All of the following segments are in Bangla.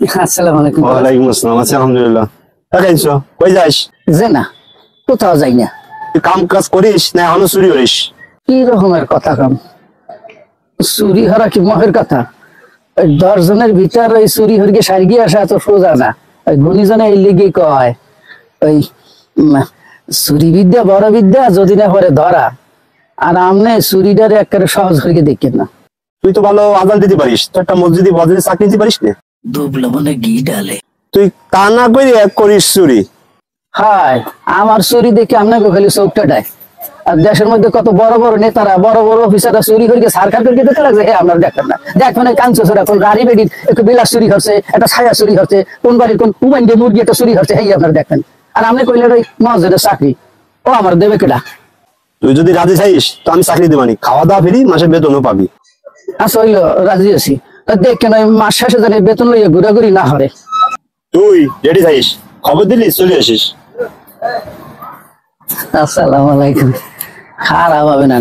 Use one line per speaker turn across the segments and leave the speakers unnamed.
আসসালামু আলাইকুম।
ওয়ালাইকুম আসসালাম। আছি আলহামদুলিল্লাহ। দেখাইছো কই যাস?
যে না, কোথাও যাই না।
তুই কাম কাজ করিস না এখনো চুরি করিস?
কি রকমের কথা কাম? চুরি হরা কি মহের কথা? ওই 10 জনের ভিতর ওই চুরি হরিকে সারিয়ে আসা তো সোজা না। ওই গুণীজনে এই লিগে কয় ওই চুরি বিদ্যা বড় বিদ্যা যদি না পরে ধরা। আর আমনে চুরিটারে একেবারে সহজ হরিকে দেখেন না।
তুই তো ভালো আজান দিতে পারিস, তো একটা মসজিদে বদলে চাকরি দিতে পারিস না?
ডুবলো মনে ঘি ডালে।
তুই তা না করে করিস চুরি।
হায়, আমার চুরি দেখে আপনাকে খালি চোখটা ডায়। আর দেশের মধ্যে কত বড় বড় নেতারা বড় বড় অফিসাররা চুরি করে সারকার করে দেখতে লাগছে। হ্যাঁ, আমরা দেখেন না, দেখবেন কাঞ্চ চোরা কোন গাড়ি বেডির একটু বিলাস চুরি হচ্ছে, একটা ছায়া চুরি হচ্ছে, কোন বাড়ির কোন উমাইন দিয়ে মুরগি একটা চুরি হচ্ছে, এই আপনারা দেখেন। আর আপনি কইলেন ওই মসজিদের চাকরি, ও আমার দেবে কেডা?
তুই যদি রাজি চাইস তো আমি চাকরি দেবানি, খাওয়া দাওয়া ফ্রি, মাসে বেতনও পাবি।
আচ্ছা হইলো, রাজি আছি। দেখেন ওই মাস শেষে জানি বেতন লইয়া ঘুরাঘুরি না হরে।
তুই রেডি থাইস, খবর দিলি চলে আসিস।
আসসালামু আলাইকুম। খারাপ হবে না,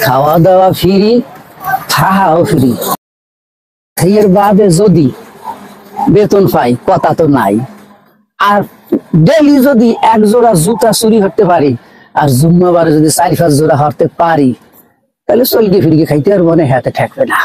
খাওয়া দাওয়া ফ্রি, থাকাও ফ্রি। এর বাদে যদি বেতন পাই কথা তো নাই। আর ডেলি যদি 1 জোড়া জুতা চুরি করতে পারি, আর জুম্মাবারে যদি 4-5 জোড়া হরতে পারি, তাহলে চলকে ফিরকে খাইতে আর মনে হাতে ঠেকবে না।